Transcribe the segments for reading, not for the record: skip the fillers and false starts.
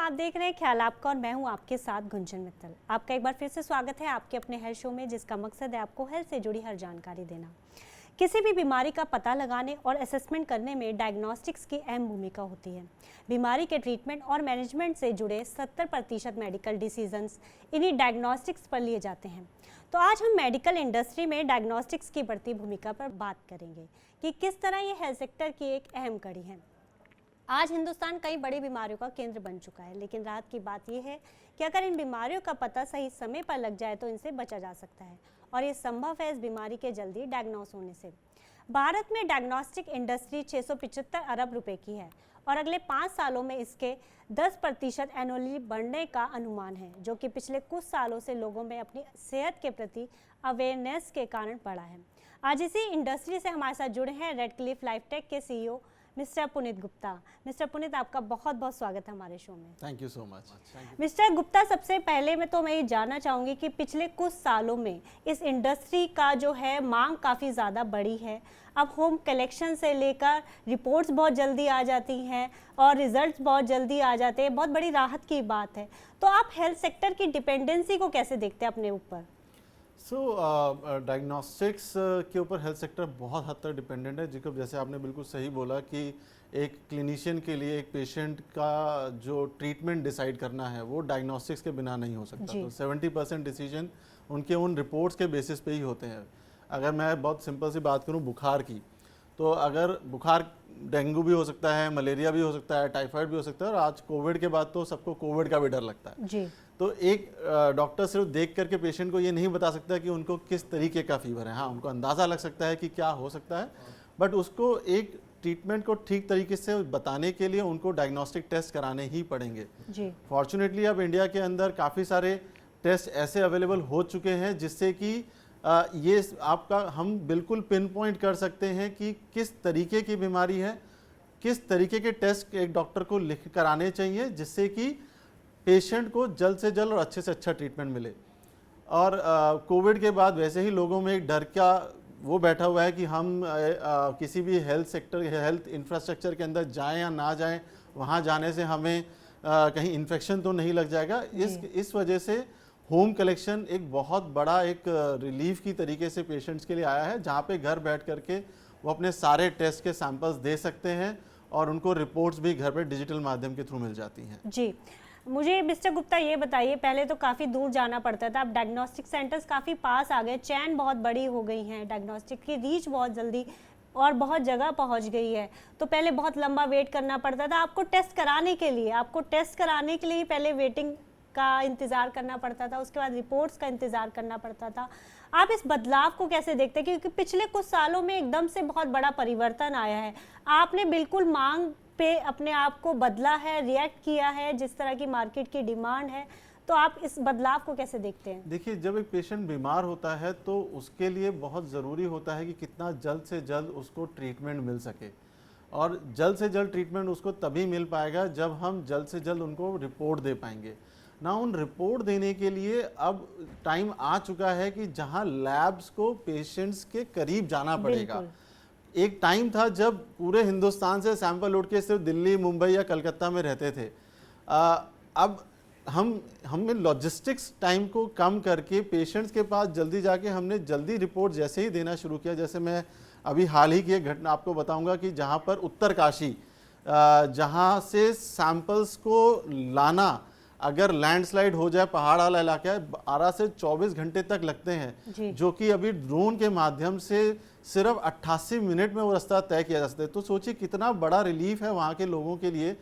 आप देख रहे हैं ख्याल आपका और मैं हूं आपके साथ गुंजन मित्तल। आपका एक बार फिर से स्वागत है आपके अपने हेल्थ शो में, जिसका मकसद है आपको हेल्थ से जुड़ी हर जानकारी देना। किसी भी बीमारी का पता लगाने और असेसमेंट करने में डायग्नोस्टिक्स की अहम भूमिका होती है। बीमारी के ट्रीटमेंट और मैनेजमेंट से जुड़े 70% मेडिकल डिसीजंस इन्हीं डायग्नोस्टिक्स पर लिए जाते हैं। तो आज हम मेडिकल इंडस्ट्री में डायग्नोस्टिक्स की बढ़ती भूमिका पर बात करेंगे कि किस तरह ये हेल्थ सेक्टर की एक अहम कड़ी है। आज हिंदुस्तान कई बड़ी बीमारियों का केंद्र बन चुका है, लेकिन राहत की बात यह है कि अगर इन बीमारियों का पता सही समय पर लग जाए तो इनसे बचा जा सकता है, और ये संभव है इस बीमारी के जल्दी डायग्नोस होने से। भारत में डायग्नोस्टिक इंडस्ट्री 675 अरब रुपए की है और अगले 5 सालों में इसके 10% एनुअली बढ़ने का अनुमान है, जो कि पिछले कुछ सालों से लोगों में अपनी सेहत के प्रति अवेयरनेस के कारण बढ़ा है। आज इसी इंडस्ट्री से हमारे साथ जुड़े हैं रेड क्लिफ लाइफटेक के CEO mister Puneet Gupta. Mister Puneet, आपका बहुत बहुत स्वागत है हमारे शो में। Thank you so much. Mister Gupta, सबसे पहले मैं ये जानना चाहूँगी कि पिछले कुछ सालों में इस इंडस्ट्री का जो है मांग काफ़ी ज़्यादा बढ़ी है। अब होम कलेक्शन से लेकर रिपोर्ट्स बहुत जल्दी आ जाती हैं और रिजल्ट्स बहुत जल्दी आ जाते हैं, बहुत बड़ी राहत की बात है। तो आप हेल्थ सेक्टर की डिपेंडेंसी को कैसे देखते हैं अपने ऊपर? डायग्नोस्टिक्स के ऊपर हेल्थ सेक्टर बहुत हद तक डिपेंडेंट है। जिसको जैसे आपने बिल्कुल सही बोला कि एक क्लिनिशियन के लिए एक पेशेंट का जो ट्रीटमेंट डिसाइड करना है वो डायग्नोस्टिक्स के बिना नहीं हो सकता। तो 70% डिसीजन उनके उन रिपोर्ट्स के बेसिस पे ही होते हैं। अगर मैं बहुत सिंपल सी बात करूं बुखार की, तो अगर बुखार डेंगू भी हो सकता है, मलेरिया भी हो सकता है, टाइफाइड भी हो सकता है, और आज कोविड के बाद तो सबको कोविड का भी डर लगता है जी। तो एक डॉक्टर सिर्फ देख करके पेशेंट को ये नहीं बता सकता कि उनको किस तरीके का फीवर है। हाँ, उनको अंदाज़ा लग सकता है कि क्या हो सकता है, बट उसको एक ट्रीटमेंट को ठीक तरीके से बताने के लिए उनको डायग्नोस्टिक टेस्ट कराने ही पड़ेंगे जी। फॉर्चुनेटली अब इंडिया के अंदर काफ़ी सारे टेस्ट ऐसे अवेलेबल हो चुके हैं जिससे कि ये आपका हम बिल्कुल पिन पॉइंट कर सकते हैं कि किस तरीके की बीमारी है, किस तरीके के टेस्ट एक डॉक्टर को लिख कराने चाहिए जिससे कि पेशेंट को जल्द से जल्द और अच्छे से अच्छा ट्रीटमेंट मिले। और कोविड के बाद वैसे ही लोगों में एक डर का वो बैठा हुआ है कि हम किसी भी हेल्थ सेक्टर हेल्थ इंफ्रास्ट्रक्चर के अंदर जाएं या ना जाएं, वहाँ जाने से हमें कहीं इन्फेक्शन तो नहीं लग जाएगा। इस वजह से होम कलेक्शन एक बहुत बड़ा एक रिलीफ की तरीके से पेशेंट्स के लिए आया है, जहाँ पे घर बैठ करके वो अपने सारे टेस्ट के सैंपल्स दे सकते हैं और उनको रिपोर्ट्स भी घर पे डिजिटल माध्यम के थ्रू मिल जाती हैं जी। मुझे मिस्टर गुप्ता ये बताइए, पहले तो काफ़ी दूर जाना पड़ता था, अब डायग्नोस्टिक सेंटर्स काफ़ी पास आ गए, चैन बहुत बड़ी हो गई हैं, डायग्नोस्टिक की रीच बहुत जल्दी और बहुत जगह पहुंच गई है। तो पहले बहुत लंबा वेट करना पड़ता था आपको टेस्ट कराने के लिए पहले वेटिंग का इंतज़ार करना पड़ता था, उसके बाद रिपोर्ट्स का इंतज़ार करना पड़ता था। आप इस बदलाव को कैसे देखते हैं, क्योंकि पिछले कुछ सालों में एकदम से बहुत बड़ा परिवर्तन आया है। आपने बिल्कुल मांग पे अपने आप को बदला है, रिएक्ट किया है जिस तरह की मार्केट की डिमांड है, तो आप इस बदलाव को कैसे देखते हैं? देखिए, जब एक पेशेंट बीमार होता है तो उसके लिए बहुत ज़रूरी होता है कि कितना जल्द से जल्द उसको ट्रीटमेंट मिल सके, और जल्द से जल्द ट्रीटमेंट उसको तभी मिल पाएगा जब हम जल्द से जल्द उनको रिपोर्ट दे पाएंगे ना। उन रिपोर्ट देने के लिए अब टाइम आ चुका है कि जहां लैब्स को पेशेंट्स के करीब जाना पड़ेगा। एक टाइम था जब पूरे हिंदुस्तान से सैंपल उठ के सिर्फ दिल्ली, मुंबई या कलकत्ता में रहते थे। अब हमने लॉजिस्टिक्स टाइम को कम करके पेशेंट्स के पास जल्दी जाके हमने जल्दी रिपोर्ट जैसे ही देना शुरू किया। जैसे मैं अभी हाल ही की एक घटना आपको बताऊंगा कि जहां पर उत्तरकाशी, जहां से सैंपल्स को लाना, अगर लैंडस्लाइड हो जाए, पहाड़ वाला इलाका है, 12 से 24 घंटे तक लगते हैं, जो कि अभी ड्रोन के माध्यम से सिर्फ 88 मिनट में वो रास्ता तय किया जा सकता है। तो सोचिए कितना बड़ा रिलीफ है वहाँ के लोगों के लिए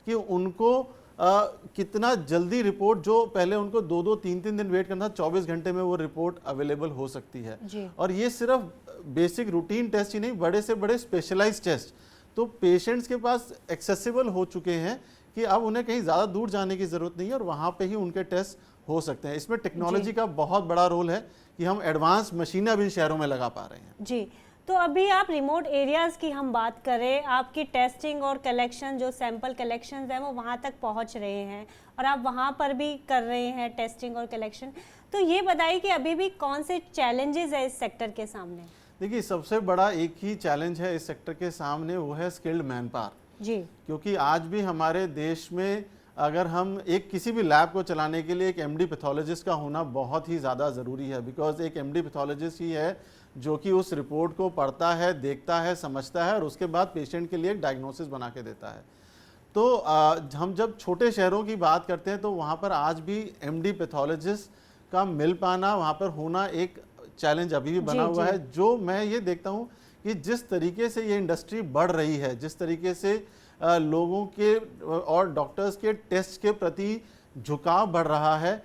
कि उनको कितना जल्दी रिपोर्ट, जो पहले उनको 2-2, 3-3 दिन वेट करना था, 24 घंटे में वो रिपोर्ट अवेलेबल हो सकती है। और ये सिर्फ बेसिक रूटीन टेस्ट ही नहीं, बड़े से बड़े स्पेशलाइज्ड टेस्ट तो पेशेंट्स के पास एक्सेसिबल हो चुके हैं कि अब उन्हें कहीं ज़्यादा दूर जाने की ज़रूरत नहीं है और वहाँ पे ही उनके टेस्ट हो सकते हैं। इसमें टेक्नोलॉजी का बहुत बड़ा रोल है कि हम एडवांस मशीनें अभी शहरों में लगा पा रहे हैं जी। तो अभी आप रिमोट एरियाज़ की हम बात करें, आपकी टेस्टिंग और कलेक्शन, जो सैंपल कलेक्शंस हैं वो वहाँ तक पहुँच रहे हैं और आप वहाँ पर भी कर रहे हैं टेस्टिंग और कलेक्शन। तो ये बताइए कि अभी भी कौन से चैलेंजेस है इस सेक्टर के सामने? देखिए, सबसे बड़ा एक ही चैलेंज है इस सेक्टर के सामने, वो है स्किल्ड मैन पावर जी। क्योंकि आज भी हमारे देश में अगर हम एक किसी भी लैब को चलाने के लिए एक एमडी पैथोलॉजिस्ट का होना बहुत ही ज़्यादा ज़रूरी है, बिकॉज एक एमडी पैथोलॉजिस्ट ही है जो कि उस रिपोर्ट को पढ़ता है, देखता है, समझता है और उसके बाद पेशेंट के लिए एक डायग्नोसिस बना के देता है। तो हम जब छोटे शहरों की बात करते हैं तो वहाँ पर आज भी एमडी पैथोलॉजिस्ट का मिल पाना, वहाँ पर होना एक चैलेंज अभी भी बना हुआ है। जो मैं ये देखता हूँ कि जिस तरीके से ये इंडस्ट्री बढ़ रही है, जिस तरीके से लोगों के और डॉक्टर्स के टेस्ट के प्रति झुकाव बढ़ रहा है,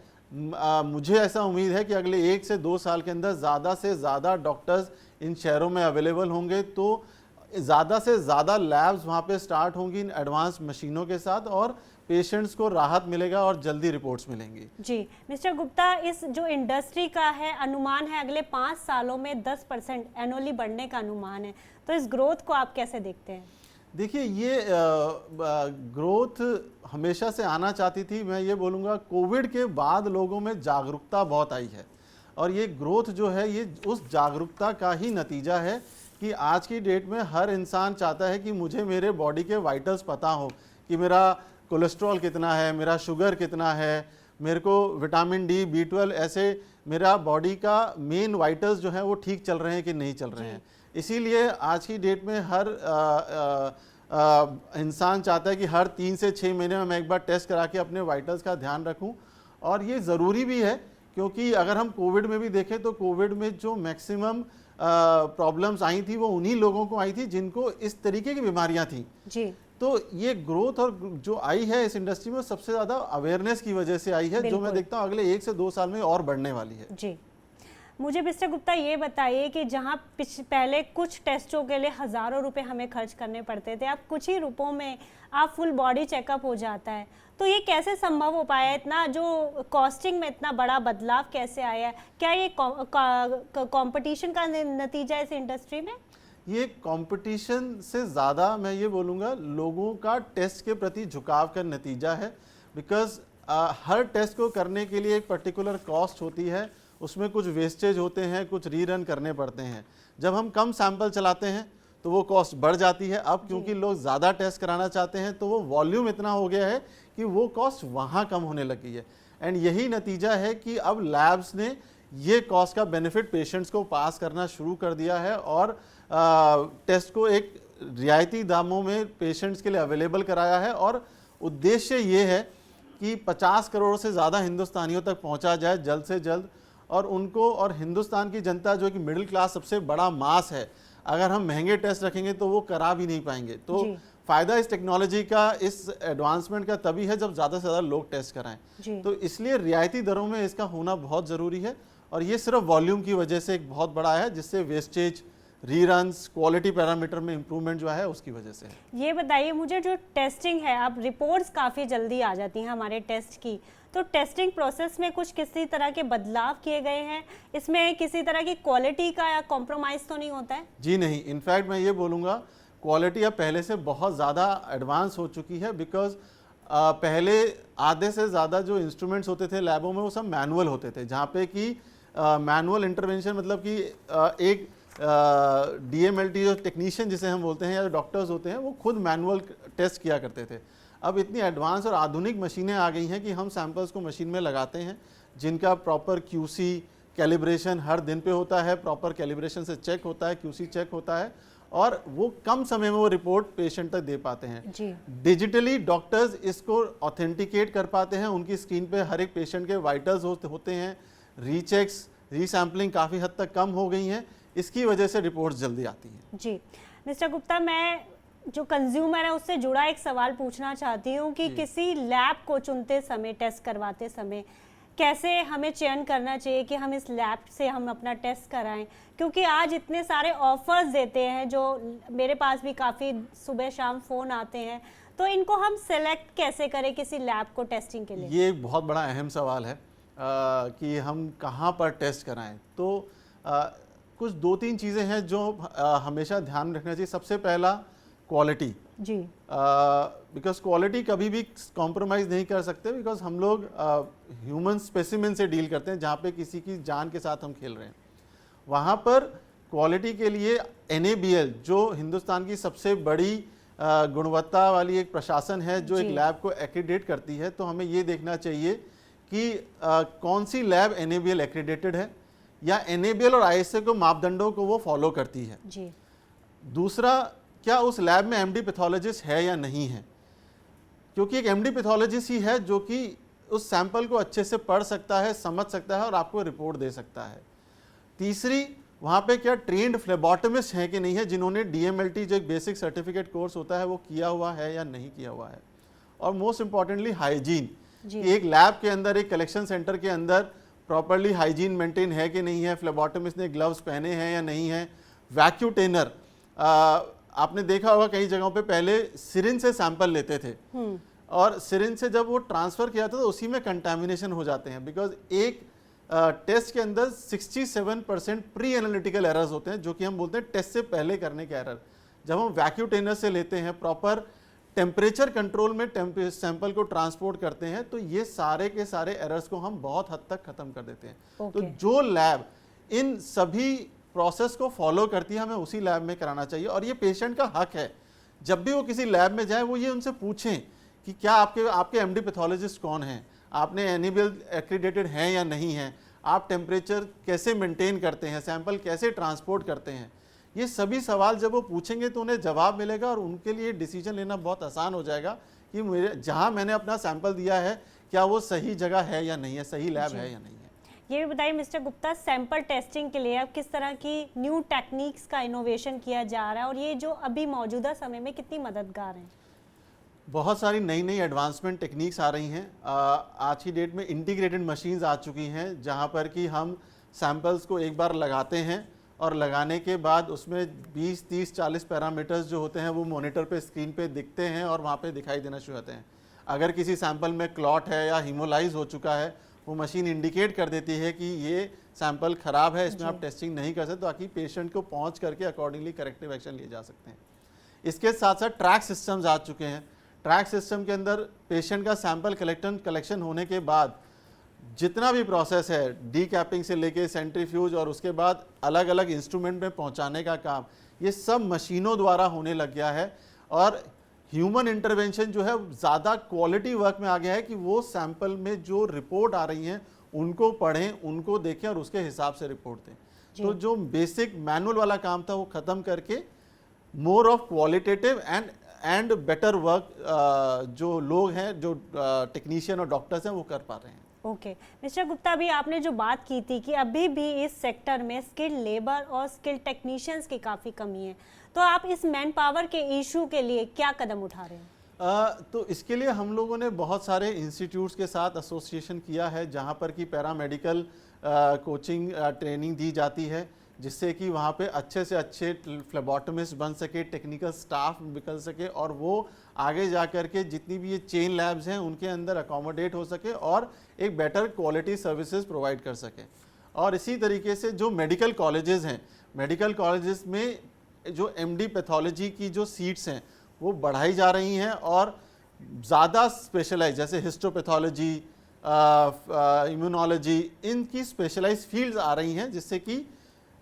मुझे ऐसा उम्मीद है कि अगले 1 से 2 साल के अंदर ज़्यादा से ज़्यादा डॉक्टर्स इन शहरों में अवेलेबल होंगे, तो ज़्यादा से ज़्यादा लैब्स वहाँ पे स्टार्ट होंगी इन एडवांस मशीनों के साथ और पेशेंट्स को राहत मिलेगा और जल्दी रिपोर्ट्स मिलेंगी। जी मिस्टर गुप्ता, इस जो इंडस्ट्री का है अनुमान है अगले 5 सालों में 10% एनुअली बढ़ने का अनुमान है, तो इस ग्रोथ को आप कैसे देखते हैं? देखिए, ये ग्रोथ हमेशा से आना चाहती थी। मैं ये बोलूँगा कोविड के बाद लोगों में जागरूकता बहुत आई है और ये ग्रोथ जो है ये उस जागरूकता का ही नतीजा है कि आज की डेट में हर इंसान चाहता है कि मुझे मेरे बॉडी के वाइटल्स पता हो कि मेरा कोलेस्ट्रॉल कितना है, मेरा शुगर कितना है, मेरे को विटामिन डी, B12, ऐसे मेरा बॉडी का मेन वाइटल्स जो है वो ठीक चल रहे हैं कि नहीं चल रहे हैं। इसीलिए आज की डेट में हर इंसान चाहता है कि हर 3 से 6 महीने में मैं एक बार टेस्ट करा के अपने वाइटल्स का ध्यान रखूं और ये ज़रूरी भी है, क्योंकि अगर हम कोविड में भी देखें तो कोविड में जो मैक्सिमम प्रॉब्लम्स आई थी वो उन्हीं लोगों को आई थी जिनको इस तरीके की बीमारियां थी जी। तो ये ग्रोथ और जो आई है इस इंडस्ट्री में सबसे ज़्यादा अवेयरनेस की वजह से आई है, जो मैं देखता हूँ अगले 1 से 2 साल में और बढ़ने वाली है जी। मुझे मिस्टर गुप्ता ये बताइए कि जहाँ पहले कुछ टेस्टों के लिए हज़ारों रुपए हमें खर्च करने पड़ते थे, अब कुछ ही रुपयों में आप फुल बॉडी चेकअप हो जाता है, तो ये कैसे संभव हो पाया? इतना जो कॉस्टिंग में इतना बड़ा बदलाव कैसे आया? क्या ये कंपटीशन का नतीजा है इस इंडस्ट्री में? ये कंपटीशन से ज़्यादा मैं ये बोलूँगा लोगों का टेस्ट के प्रति झुकाव का नतीजा है, बिकॉज हर टेस्ट को करने के लिए एक पर्टिकुलर कॉस्ट होती है, उसमें कुछ वेस्टेज होते हैं, कुछ रीरन करने पड़ते हैं। जब हम कम सैंपल चलाते हैं तो वो कॉस्ट बढ़ जाती है। अब क्योंकि लोग ज़्यादा टेस्ट कराना चाहते हैं तो वो वॉल्यूम इतना हो गया है कि वो कॉस्ट वहाँ कम होने लगी है। एंड यही नतीजा है कि अब लैब्स ने ये कॉस्ट का बेनिफिट पेशेंट्स को पास करना शुरू कर दिया है और टेस्ट को एक रियायती दामों में पेशेंट्स के लिए अवेलेबल कराया है। और उद्देश्य ये है कि 50 करोड़ से ज़्यादा हिंदुस्तानियों तक पहुँचा जाए जल्द से जल्द, और उनको और हिंदुस्तान की जनता जो कि मिडिल क्लास सबसे बड़ा मास है, अगर हम महंगे टेस्ट रखेंगे तो वो करा भी नहीं पाएंगे। तो फ़ायदा इस टेक्नोलॉजी का, इस एडवांसमेंट का तभी है जब ज़्यादा से ज़्यादा लोग टेस्ट कराएं। तो इसलिए रियायती दरों में इसका होना बहुत ज़रूरी है और ये सिर्फ वॉल्यूम की वजह से एक बहुत बड़ा है, जिससे वेस्टेज, रीरन्स, क्वालिटी पैरामीटर में इम्प्रूवमेंट जो है उसकी वजह से। ये बताइए मुझे, जो टेस्टिंग है, अब रिपोर्ट्स काफ़ी जल्दी आ जाती हैं हमारे टेस्ट की, तो टेस्टिंग प्रोसेस में कुछ किसी तरह के बदलाव किए गए हैं? इसमें किसी तरह की क्वालिटी का या कॉम्प्रोमाइज़ तो नहीं होता है? जी नहीं, इनफैक्ट मैं ये बोलूँगा क्वालिटी अब पहले से बहुत ज़्यादा एडवांस हो चुकी है, बिकॉज पहले आधे से ज़्यादा जो इंस्ट्रूमेंट्स होते थे लैबों में वो सब मैनुअल होते थे, जहाँ पे कि मैनुअल इंटरवेंशन मतलब कि एक DMLT जो टेक्नीशियन जिसे हम बोलते हैं या डॉक्टर्स होते हैं वो खुद मैनुअल टेस्ट किया करते थे। अब इतनी एडवांस और आधुनिक मशीनें आ गई हैं कि हम सैंपल्स को मशीन में लगाते हैं, जिनका प्रॉपर QC कैलिब्रेशन हर दिन पे होता है, प्रॉपर कैलिब्रेशन से चेक होता है, QC चेक होता है और वो कम समय में वो रिपोर्ट पेशेंट तक दे पाते हैं। डिजिटली डॉक्टर्स इसको ऑथेंटिकेट कर पाते हैं, उनकी स्क्रीन पे हर एक पेशेंट के वाइटल्स होते हैं, रीचेक्स, रीसैम्पलिंग काफ़ी हद तक कम हो गई हैं, इसकी वजह से रिपोर्ट्स जल्दी आती हैं। जी मिस्टर गुप्ता, मैं जो कंज्यूमर है उससे जुड़ा एक सवाल पूछना चाहती हूँ कि किसी लैब को चुनते समय, टेस्ट करवाते समय कैसे हमें चयन करना चाहिए कि हम इस लैब से हम अपना टेस्ट कराएं, क्योंकि आज इतने सारे ऑफर्स देते हैं, जो मेरे पास भी काफ़ी सुबह शाम फ़ोन आते हैं, तो इनको हम सेलेक्ट कैसे करें किसी लैब को टेस्टिंग के लिए? ये एक बहुत बड़ा अहम सवाल है कि हम कहाँ पर टेस्ट कराएं। तो कुछ 2-3 चीज़ें हैं जो हमेशा ध्यान रखना चाहिए। सबसे पहला क्वालिटी जी, बिकॉज क्वालिटी कभी भी कॉम्प्रोमाइज़ नहीं कर सकते, बिकॉज हम लोग ह्यूमन स्पेसिमेन से डील करते हैं, जहाँ पे किसी की जान के साथ हम खेल रहे हैं। वहाँ पर क्वालिटी के लिए NABL जो हिंदुस्तान की सबसे बड़ी गुणवत्ता वाली एक प्रशासन है जो एक जी। लैब को एक्रीडेट करती है, तो हमें ये देखना चाहिए कि कौन सी लैब NABL एक्रीडेटेड है या NABL और ISA को मापदंडों को वो फॉलो करती है। जी। दूसरा, क्या उस लैब में MD पैथोलॉजिस्ट है या नहीं है, क्योंकि एक MD पैथोलॉजिस्ट ही है जो कि उस सैंपल को अच्छे से पढ़ सकता है, समझ सकता है और आपको रिपोर्ट दे सकता है। तीसरी, वहाँ पे क्या ट्रेंड फ्लेबॉटमिस्ट हैं कि नहीं है, जिन्होंने DMLT जो एक बेसिक सर्टिफिकेट कोर्स होता है वो किया हुआ है या नहीं किया हुआ है। और मोस्ट इंपॉर्टेंटली हाइजीन, एक लैब के अंदर, एक कलेक्शन सेंटर के अंदर प्रॉपरली हाइजीन मेंटेन है कि नहीं है, फ्लेबॉटमिस्ट ने ग्लव्स पहने हैं या नहीं है। वैक्यूटेनर, आपने देखा होगा कई जगहों पे पहले सिरिंज से सैंपल लेते थे और सिरिंज से जब वो ट्रांसफर किया था तो उसी में कंटामिनेशन हो जाते हैं, बिकॉज एक टेस्ट के अंदर 67% प्री एनालिटिकल एरर्स होते हैं, जो कि हम बोलते हैं टेस्ट से पहले करने के एरर। जब हम वैक्यूटेनर से लेते हैं, प्रॉपर टेम्परेचर कंट्रोल में सैंपल को ट्रांसपोर्ट करते हैं, तो ये सारे के सारे एरर्स को हम बहुत हद तक खत्म कर देते हैं। तो जो लैब इन सभी प्रोसेस को फॉलो करती है, हमें उसी लैब में कराना चाहिए। और ये पेशेंट का हक है, जब भी वो किसी लैब में जाए वो ये उनसे पूछें कि क्या आपके MD पैथोलॉजिस्ट कौन हैं, आपने NABL एक्रीडेटेड हैं या नहीं हैं, आप टेम्परेचर कैसे मेंटेन करते हैं, सैंपल कैसे ट्रांसपोर्ट करते हैं। ये सभी सवाल जब वो पूछेंगे तो उन्हें जवाब मिलेगा और उनके लिए डिसीजन लेना बहुत आसान हो जाएगा कि मेरे जहाँ मैंने अपना सैंपल दिया है क्या वो सही जगह है या नहीं है, सही लैब है या नहीं है। ये भी बताइए मिस्टर गुप्ता, सैंपल टेस्टिंग के लिए अब किस तरह की न्यू टेक्निक्स का इनोवेशन किया जा रहा है और ये जो अभी मौजूदा समय में कितनी मददगार हैं? बहुत सारी नई नई एडवांसमेंट टेक्निक्स आ रही हैं। आज की डेट में इंटीग्रेटेड मशीन्स आ चुकी हैं, जहां पर कि हम सैंपल्स को एक बार लगाते हैं और लगाने के बाद उसमें 20, 30, 40 पैरामीटर्स जो होते हैं वो मॉनिटर पे, स्क्रीन पे दिखते हैं और वहाँ पे दिखाई देना शुरू होते हैं। अगर किसी सैंपल में क्लॉट है या हीमोलाइज हो चुका है, वो मशीन इंडिकेट कर देती है कि ये सैंपल ख़राब है, इसमें आप टेस्टिंग नहीं कर सकते, ताकि पेशेंट को पहुँच करके अकॉर्डिंगली करेक्टिव एक्शन लिए जा सकते हैं। इसके साथ साथ ट्रैक सिस्टम्स आ चुके हैं। ट्रैक सिस्टम के अंदर पेशेंट का सैंपल कलेक्शन होने के बाद जितना भी प्रोसेस है, डी कैपिंग से लेके सेंट्रीफ्यूज और उसके बाद अलग अलग इंस्ट्रूमेंट में पहुंचाने का काम, ये सब मशीनों द्वारा होने लग गया है। और ह्यूमन इंटरवेंशन जो है ज़्यादा क्वालिटी वर्क में आ गया है कि वो सैंपल में जो रिपोर्ट आ रही हैं उनको पढ़ें, उनको देखें और उसके हिसाब से रिपोर्ट दें। तो जो बेसिक मैनुअल वाला काम था वो ख़त्म करके more of qualitative and better work जो लोग हैं, जो टेक्नीशियन और डॉक्टर्स हैं, वो कर पा रहे हैं। ओके मिस्टर गुप्ता, अभी आपने जो बात की थी कि अभी भी इस सेक्टर में स्किल्ड लेबर और स्किल्ड टेक्नीशियंस की काफ़ी कमी है, तो आप इस मैन पावर के इशू के लिए क्या कदम उठा रहे हैं? तो इसके लिए हम लोगों ने बहुत सारे इंस्टीट्यूट्स के साथ एसोसिएशन किया है, जहाँ पर कि पैरामेडिकल कोचिंग ट्रेनिंग दी जाती है, जिससे कि वहाँ पे अच्छे से अच्छे फ्लेबॉटमिस्ट बन सके, टेक्निकल स्टाफ निकल सके और वो आगे जा कर के जितनी भी ये चेन लैब्स हैं उनके अंदर अकोमोडेट हो सके और एक बेटर क्वालिटी सर्विसेज प्रोवाइड कर सके। और इसी तरीके से जो मेडिकल कॉलेजेस हैं, मेडिकल कॉलेजेस में जो MD पैथोलॉजी की जो सीट्स हैं वो बढ़ाई जा रही हैं और ज़्यादा स्पेशलाइज, जैसे हिस्टोपैथोलॉजी, इम्यूनोलॉजी, इनकी स्पेशलाइज फील्ड्स आ रही हैं, जिससे कि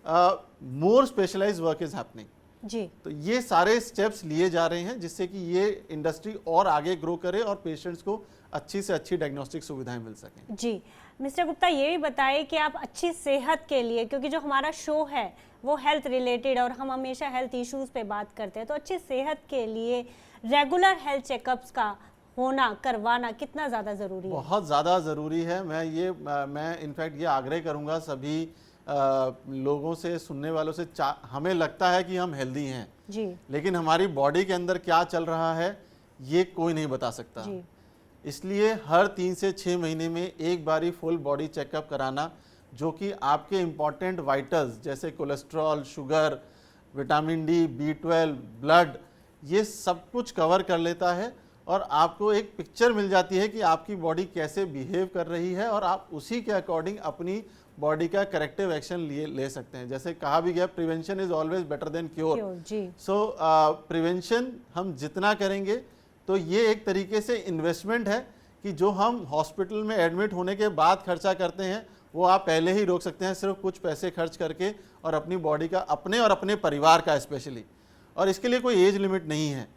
मोर स्पेशलाइज वर्क इज हैपनिंग। जी, तो ये सारे स्टेप्स लिए जा रहे हैं जिससे कि ये इंडस्ट्री और आगे ग्रो करे और पेशेंट्स को अच्छी से अच्छी डायग्नोस्टिक सुविधाएं मिल सकें। जी मिस्टर गुप्ता, ये भी बताइए कि आप अच्छी सेहत के लिए, क्योंकि जो हमारा शो है वो हेल्थ रिलेटेड और हम हमेशा हेल्थ इश्यूज पे बात करते हैं, तो अच्छी सेहत के लिए रेगुलर हेल्थ चेकअप्स का होना, करवाना कितना ज़्यादा ज़रूरी है? बहुत ज़्यादा ज़रूरी है। मैं इनफैक्ट ये आग्रह करूँगा सभी लोगों से, सुनने वालों से, हमें लगता है कि हम हेल्दी हैं जी, लेकिन हमारी बॉडी के अंदर क्या चल रहा है ये कोई नहीं बता सकता जी। इसलिए हर 3 से 6 महीने में एक बारी फुल बॉडी चेकअप कराना, जो कि आपके इम्पॉर्टेंट वाइटल्स जैसे cholesterol, sugar, vitamin D, B12, blood, ये सब कुछ कवर कर लेता है और आपको एक पिक्चर मिल जाती है कि आपकी बॉडी कैसे बिहेव कर रही है और आप उसी के अकॉर्डिंग अपनी बॉडी का करेक्टिव एक्शन ले सकते हैं। जैसे कहा भी गया, prevention is always better than cure. So prevention हम जितना करेंगे तो ये एक तरीके से इन्वेस्टमेंट है कि जो हम हॉस्पिटल में एडमिट होने के बाद खर्चा करते हैं वो आप पहले ही रोक सकते हैं, सिर्फ कुछ पैसे खर्च करके और अपनी बॉडी का, अपने और अपने परिवार का स्पेशली। और इसके लिए कोई एज लिमिट नहीं है।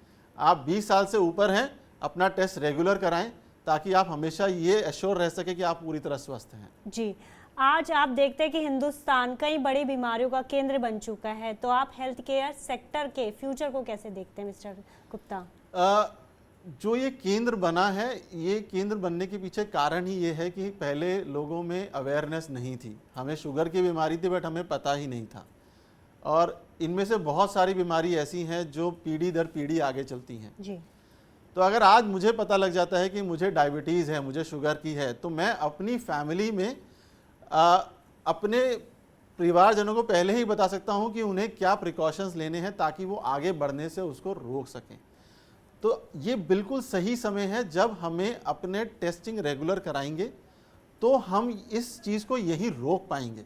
आप 20 साल से ऊपर हैं, अपना टेस्ट रेगुलर कराएं ताकि आप हमेशा ये एश्योर रह सके कि आप पूरी तरह स्वस्थ हैं। जी, आज आप देखते हैं कि हिंदुस्तान कई बड़ी बीमारियों का केंद्र बन चुका है, तो आप हेल्थ केयर सेक्टर के फ्यूचर को कैसे देखते हैं मिस्टर गुप्ता? जो ये केंद्र बना है, ये केंद्र बनने के पीछे कारण ही ये है कि पहले लोगों में अवेयरनेस नहीं थी। हमें शुगर की बीमारी थी बट हमें पता ही नहीं था, और इनमें से बहुत सारी बीमारी ऐसी हैं जो पीढ़ी दर पीढ़ी आगे चलती हैं जी। तो अगर आज मुझे पता लग जाता है कि मुझे डायबिटीज़ है, मुझे शुगर की है, तो मैं अपनी फैमिली में अपने परिवारजनों को पहले ही बता सकता हूं कि उन्हें क्या प्रिकॉशंस लेने हैं ताकि वो आगे बढ़ने से उसको रोक सकें। तो ये बिल्कुल सही समय है जब हमें अपने टेस्टिंग रेगुलर कराएंगे तो हम इस चीज़ को यहीं रोक पाएंगे,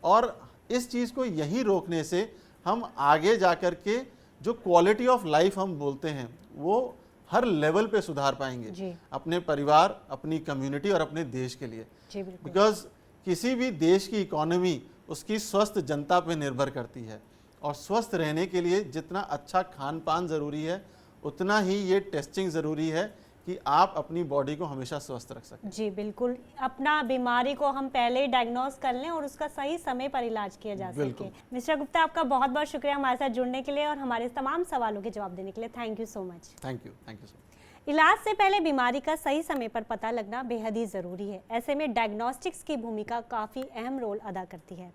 और इस चीज़ को यहीं रोकने से हम आगे जा कर के जो क्वालिटी ऑफ लाइफ हम बोलते हैं वो हर लेवल पे सुधार पाएंगे, अपने परिवार, अपनी कम्युनिटी और अपने देश के लिए। बिकॉज किसी भी देश की इकोनॉमी उसकी स्वस्थ जनता पे निर्भर करती है, और स्वस्थ रहने के लिए जितना अच्छा खान पान ज़रूरी है उतना ही ये टेस्टिंग ज़रूरी है कि आप अपनी बॉडी को हमेशा स्वस्थ रख सकें। जी बिल्कुल, अपना बीमारी को हम पहले ही डायग्नोस कर लें और उसका सही समय पर इलाज किया जा सके। मिस्टर गुप्ता, आपका बहुत बहुत शुक्रिया हमारे साथ जुड़ने के लिए और हमारे तमाम सवालों के जवाब देने के लिए। Thank you so much. Thank you so much. इलाज से पहले बीमारी का सही समय पर पता लगना बेहद ही ज़रूरी है। ऐसे में डायग्नोस्टिक्स की भूमिका काफ़ी अहम रोल अदा करती है।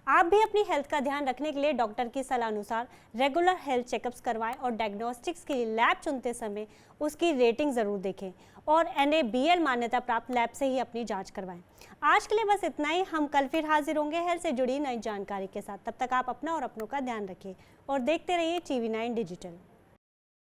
आप भी अपनी हेल्थ का ध्यान रखने के लिए डॉक्टर की सलाह अनुसार रेगुलर हेल्थ चेकअप्स करवाएं और डायग्नोस्टिक्स के लिए लैब चुनते समय उसकी रेटिंग ज़रूर देखें और NABL मान्यता प्राप्त लैब से ही अपनी जांच करवाएं। आज के लिए बस इतना ही। हम कल फिर हाजिर होंगे हेल्थ से जुड़ी नई जानकारी के साथ। तब तक आप अपना और अपनों का ध्यान रखें और देखते रहिए TV9 डिजिटल।